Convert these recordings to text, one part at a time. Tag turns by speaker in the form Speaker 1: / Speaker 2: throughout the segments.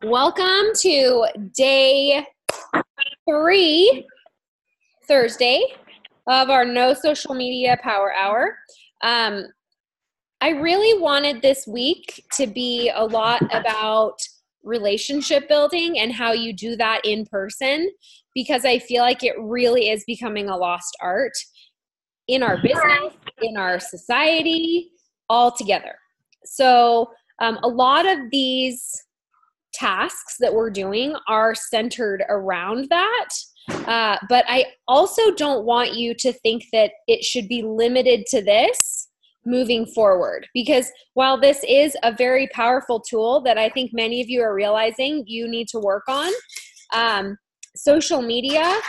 Speaker 1: Welcome to day 3, Thursday, of our No Social Media Power Hour. I really wanted this week to be a lot about relationship building and how you do that in person, because I feel like it really is becoming a lost art in our business, in our society, all together. So a lot of these tasks that we're doing are centered around that. But I also don't want you to think that it should be limited to this moving forward, because while this is a very powerful tool that I think many of you are realizing you need to work on, social media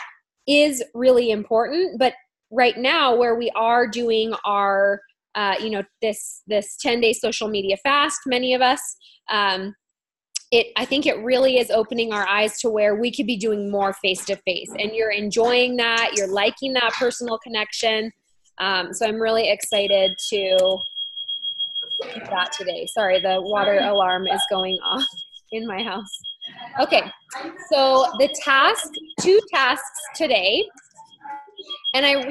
Speaker 1: is really important. But right now, where we are doing our, this 10-day social media fast, many of us, I think it really is opening our eyes to where we could be doing more face-to-face, and you're enjoying that, you're liking that personal connection. So I'm really excited to do that today. Sorry, the water alarm is going off in my house. Okay, so two tasks today. And I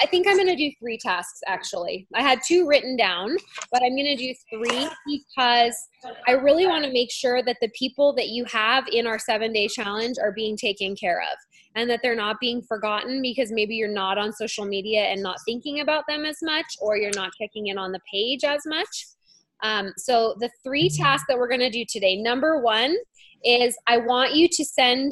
Speaker 1: think I'm going to do 3 tasks actually. I had 2 written down, but I'm going to do 3 because I really want to make sure that the people that you have in our 7-day challenge are being taken care of, and that they're not being forgotten because maybe you're not on social media and not thinking about them as much, or you're not checking in on the page as much. So the 3 tasks that we're going to do today, number 1 is I want you to send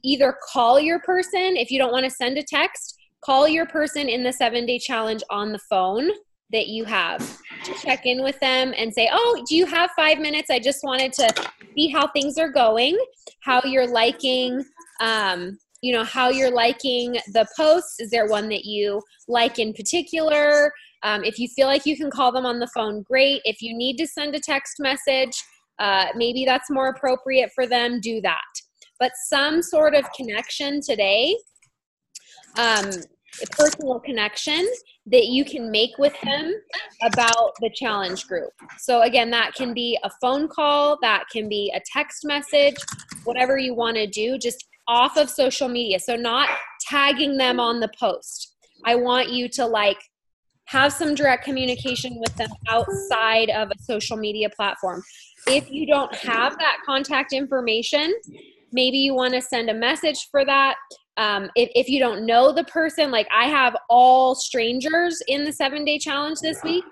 Speaker 1: either call your person. If you don't want to send a text, call your person in the 7-day challenge on the phone that you have to check in with them and say, oh, do you have 5 minutes? I just wanted to see how things are going, how you're liking, how you're liking the posts. Is there one that you like in particular? If you feel like you can call them on the phone, great. If you need to send a text message, maybe that's more appropriate for them, do that. But some sort of connection today, a personal connection that you can make with them about the challenge group. So again, that can be a phone call, that can be a text message, whatever you want to do, just off of social media. So not tagging them on the post. I want you to have some direct communication with them outside of a social media platform. If you don't have that contact information, maybe you want to send a message for that. If you don't know the person, like I have all strangers in the 7-day challenge this week.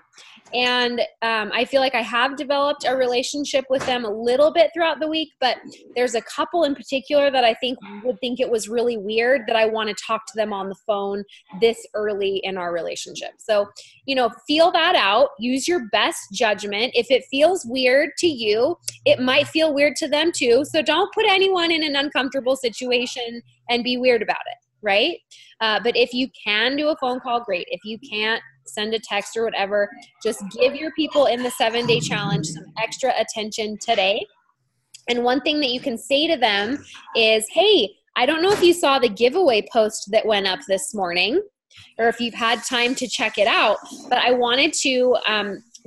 Speaker 1: And I feel like I have developed a relationship with them a little bit throughout the week, but there's a couple in particular that I think would think it was really weird that I want to talk to them on the phone this early in our relationship. So, feel that out, use your best judgment. If it feels weird to you, it might feel weird to them too. So don't put anyone in an uncomfortable situation and be weird about it, right? But if you can do a phone call, great. If you can't, send a text or whatever. Just give your people in the 7-day challenge some extra attention today. And one thing that you can say to them is, hey, I don't know if you saw the giveaway post that went up this morning, or if you've had time to check it out, but I wanted to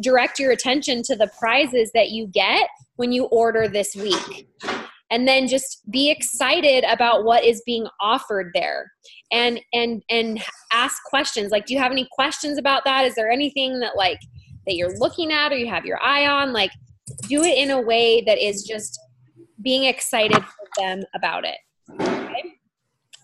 Speaker 1: direct your attention to the prizes that you get when you order this week. And then just be excited about what is being offered there, and ask questions. Like, do you have any questions about that? Is there anything that that you're looking at or you have your eye on? Do it in a way that is just being excited for them about it. Okay?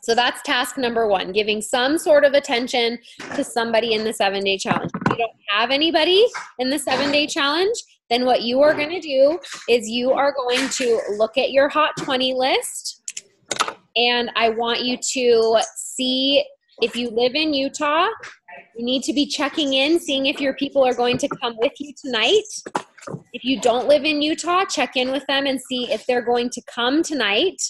Speaker 1: So that's task number 1, giving some sort of attention to somebody in the 7-day challenge. If you don't have anybody in the 7-day challenge, then what you are going to do is you are going to look at your Hot 20 list, and I want you to see, if you live in Utah, you need to be checking in, seeing if your people are going to come with you tonight. If you don't live in Utah, check in with them and see if they're going to come tonight.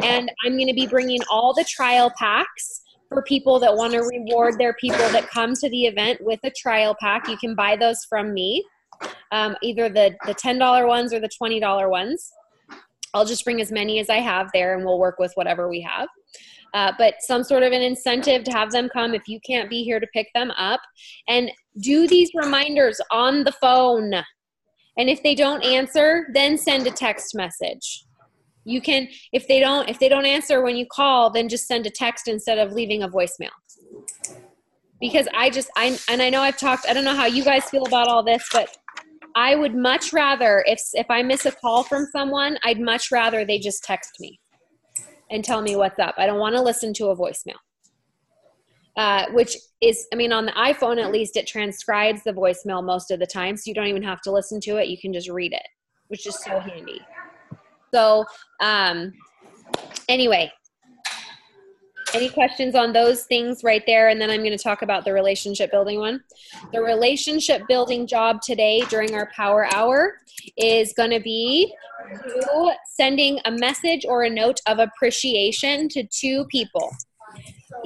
Speaker 1: And I'm going to be bringing all the trial packs for people that want to reward their people that come to the event with a trial pack. You can buy those from me, either the $10 ones or the $20 ones. I'll just bring as many as I have there, and we'll work with whatever we have. But some sort of an incentive to have them come if you can't be here to pick them up. And do these reminders on the phone. And if they don't answer, then send a text message. You can, if they don't answer when you call, then just send a text instead of leaving a voicemail. Because I know I've talked, I don't know how you guys feel about all this, but I would much rather, if I miss a call from someone, I'd much rather they just text me and tell me what's up. I don't want to listen to a voicemail. Which is, I mean, on the iPhone, at least it transcribes the voicemail most of the time. So you don't even have to listen to it. You can just read it, which is so handy. So, anyway, any questions on those things right there? And then I'm going to talk about the relationship building one. The relationship building job today during our power hour is going to be you sending a message or a note of appreciation to 2 people.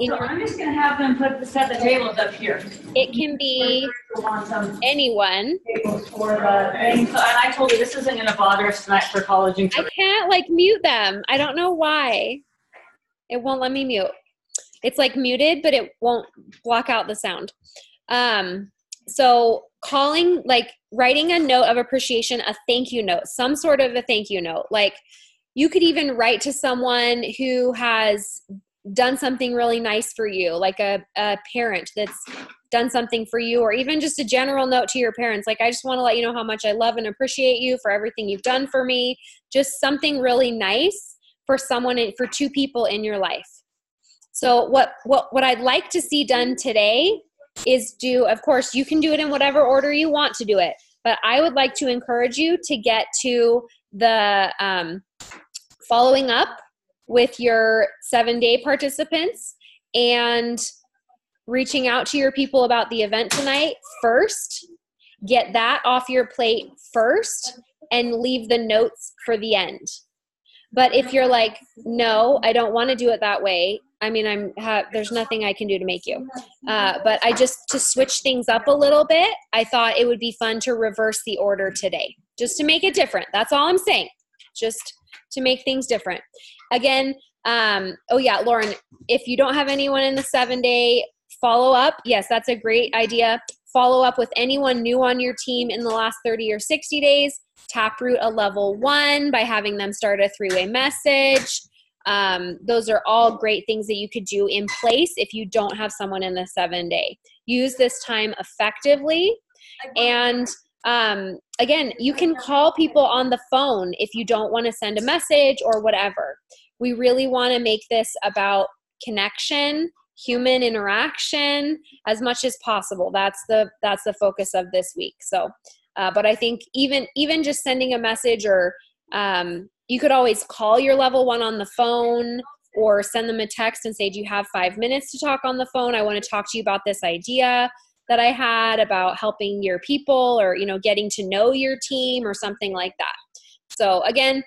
Speaker 2: So I'm just going to have them set the tables up here.
Speaker 1: It can be anyone.
Speaker 2: For the thing. So, and I told you this isn't going to bother us tonight for college and
Speaker 1: I can't mute them. I don't know why. It won't let me mute. It's muted, but it won't block out the sound. So writing a note of appreciation, a thank you note, some sort of a thank you note. You could even write to someone who has done something really nice for you, like a parent that's done something for you, or even just a general note to your parents. I just want to let you know how much I love and appreciate you for everything you've done for me. Just something really nice for someone, for 2 people in your life. So what I'd like to see done today is of course, you can do it in whatever order you want to do it, but I would like to encourage you to get to the following up with your 7-day participants and reaching out to your people about the event tonight first. Get that off your plate first and leave the notes for the end. But if you're no, I don't want to do it that way. I mean, there's nothing I can do to make you. But to switch things up a little bit, I thought it would be fun to reverse the order today, just to make it different. That's all I'm saying. Just to make things different. Again, oh yeah, Lauren, if you don't have anyone in the 7-day follow up, yes, that's a great idea. Follow up with anyone new on your team in the last 30 or 60 days. Taproot a level 1 by having them start a 3-way message. Those are all great things that you could do in place if you don't have someone in the 7-day. Use this time effectively. And again, you can call people on the phone if you don't want to send a message or whatever. We really want to make this about connection, human interaction as much as possible. That's the focus of this week. So, but I think even just sending a message, or you could always call your level 1 on the phone, or send them a text and say, do you have 5 minutes to talk on the phone? I want to talk to you about this idea that I had about helping your people, or, getting to know your team or something like that. So again,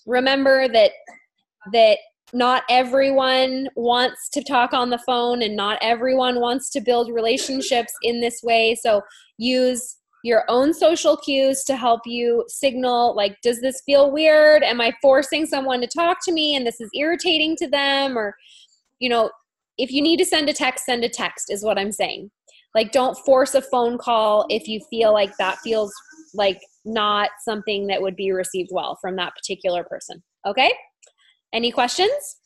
Speaker 1: remember that not everyone wants to talk on the phone, and not everyone wants to build relationships in this way. So use your own social cues to help you signal, does this feel weird? Am I forcing someone to talk to me and this is irritating to them? Or, if you need to send a text is what I'm saying. Don't force a phone call if you feel like that feels not something that would be received well from that particular person. Okay? Any questions?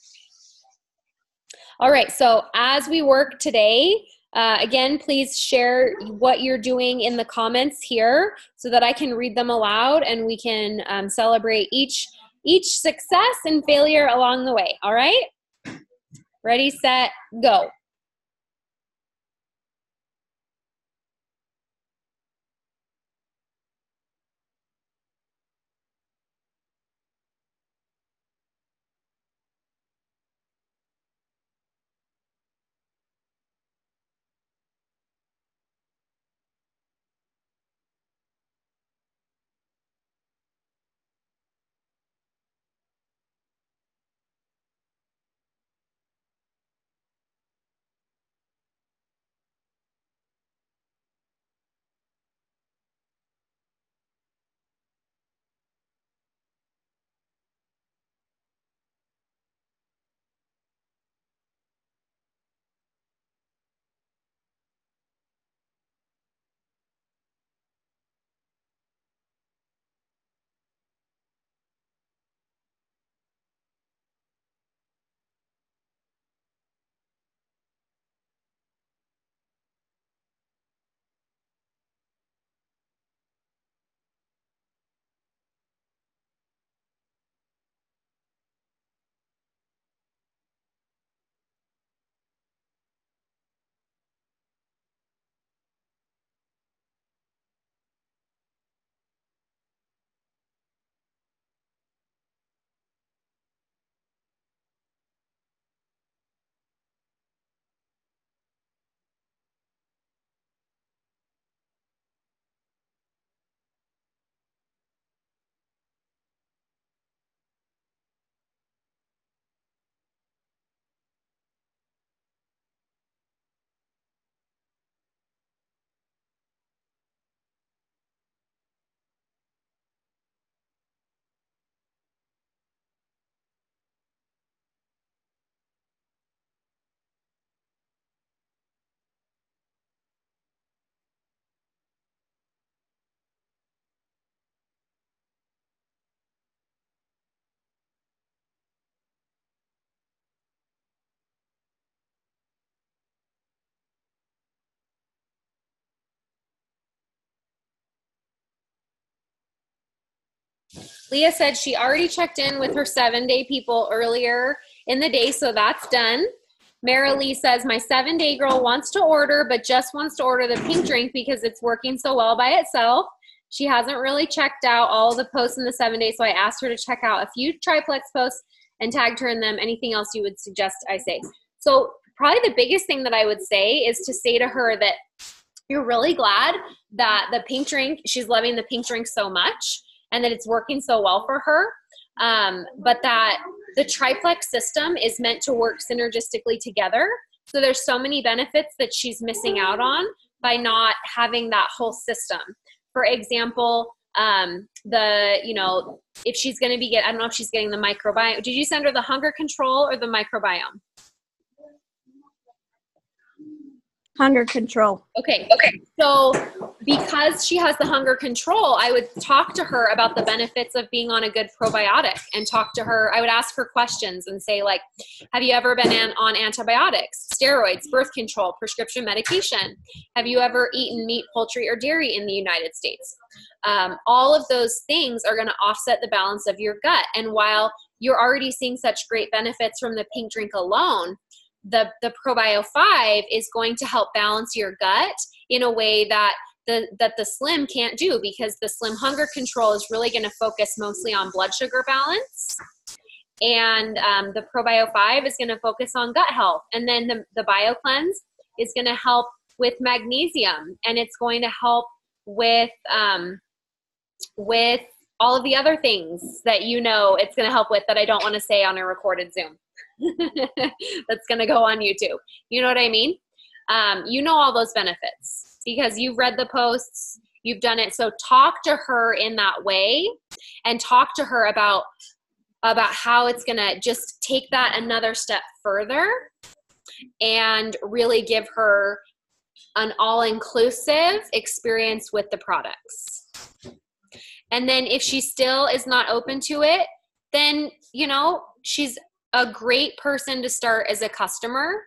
Speaker 1: All right, so as we work today, again, please share what you're doing in the comments here so that I can read them aloud, and we can celebrate each success and failure along the way. All right? Ready, set, go. Leah said she already checked in with her 7-day people earlier in the day, so that's done. Marilee says, my 7-day girl wants to order, but just wants to order the pink drink because it's working so well by itself. She hasn't really checked out all of the posts in the 7 days, so I asked her to check out a few Triplex posts and tagged her in them. Anything else you would suggest I say? So probably the biggest thing that I would say is to say to her that you're really glad that the pink drink, she's loving the pink drink so much and that it's working so well for her, but that the Triplex system is meant to work synergistically together. So there's so many benefits that she's missing out on by not having that whole system. For example, if she's going to be I don't know if she's getting the microbiome. Did you send her the hunger control or the microbiome?
Speaker 3: Hunger control.
Speaker 1: Okay. So because she has the hunger control, I would talk to her about the benefits of being on a good probiotic and talk to her. I would ask her questions and say, like, have you ever been on antibiotics, steroids, birth control, prescription medication? Have you ever eaten meat, poultry, or dairy in the United States? All of those things are going to offset the balance of your gut. And while you're already seeing such great benefits from the pink drink alone, the Probio 5 is going to help balance your gut in a way that the Slim can't do, because the Slim hunger control is really going to focus mostly on blood sugar balance. And the Probio 5 is going to focus on gut health. And then the Bio Cleanse is going to help with magnesium, and it's going to help with all of the other things that it's going to help with that I don't want to say on a recorded Zoom. That's going to go on YouTube. You know what I mean? All those benefits because you've read the posts, you've done it. So talk to her in that way and talk to her about how it's going to just take that another step further and really give her an all-inclusive experience with the products. And then if she still is not open to it, then, she's a great person to start as a customer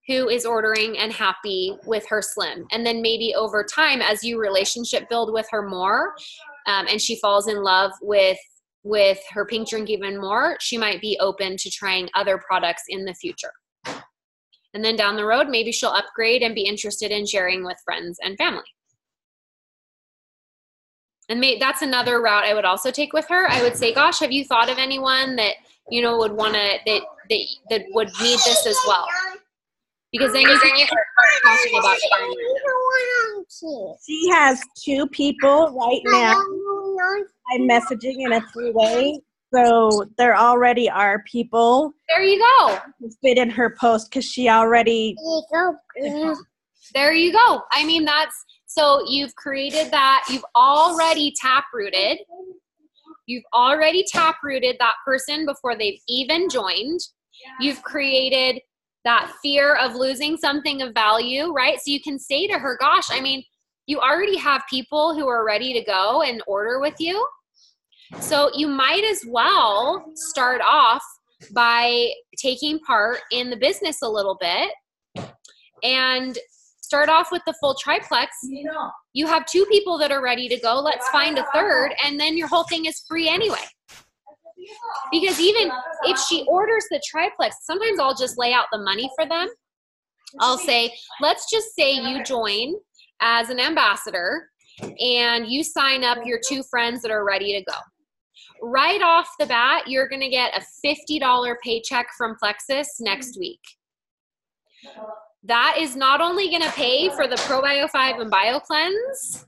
Speaker 1: who is ordering and happy with her Slim. And then maybe over time, as you relationship build with her more, and she falls in love with her pink drink even more, she might be open to trying other products in the future. And then down the road, maybe she'll upgrade and be interested in sharing with friends and family. And that's another route I would also take with her. I would say, gosh, have you thought of anyone that, would want to, that would need this as well? Because then you can start talking about sharing with them.
Speaker 3: She has 2 people right now. I'm messaging in a 3-way. So there already are people.
Speaker 1: There you go.
Speaker 3: Who fit in her post because she already.
Speaker 1: There you go. I mean, so you've created that. You've already taprooted. You've already taprooted that person before they've even joined. You've created that fear of losing something of value, right? So you can say to her, gosh, I mean, you already have people who are ready to go and order with you. So you might as well start off by taking part in the business a little bit and start off with the full triplex. You have 2 people that are ready to go. Let's find a third, and then your whole thing is free anyway. Because even if she orders the triplex, sometimes I'll just lay out the money for them. I'll say, let's just say you join as an ambassador and you sign up your 2 friends that are ready to go. Right off the bat, you're going to get a $50 paycheck from Plexus next week. That is not only going to pay for the Probio 5 and Bio Cleanse,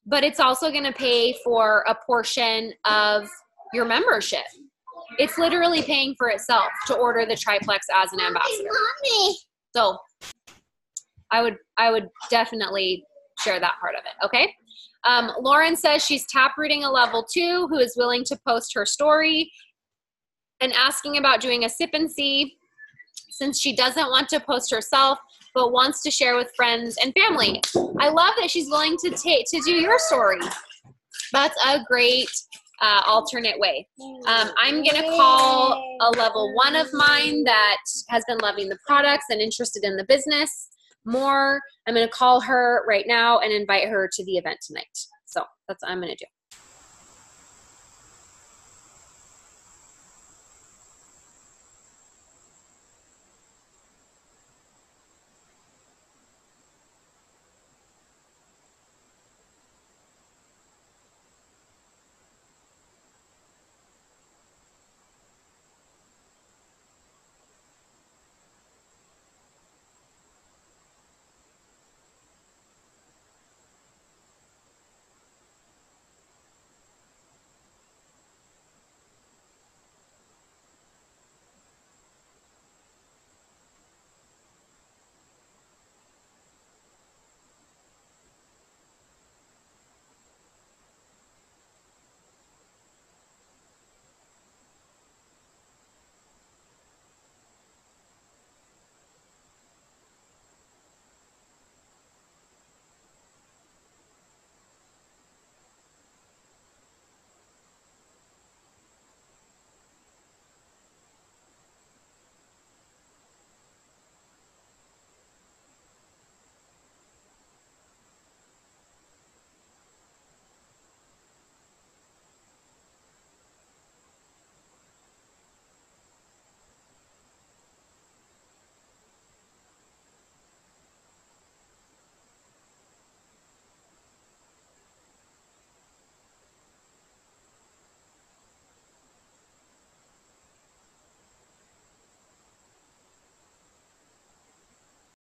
Speaker 1: but it's also going to pay for a portion of your membership. It's literally paying for itself to order the triplex as an ambassador. So I would definitely share that part of it. Okay. Lauren says she's taprooting a level 2 who is willing to post her story and asking about doing a sip and see, since she doesn't want to post herself, but wants to share with friends and family. I love that she's willing to do your story. That's a great alternate way. I'm going to call a level 1 of mine that has been loving the products and interested in the business more. I'm going to call her right now and invite her to the event tonight. So that's what I'm going to do.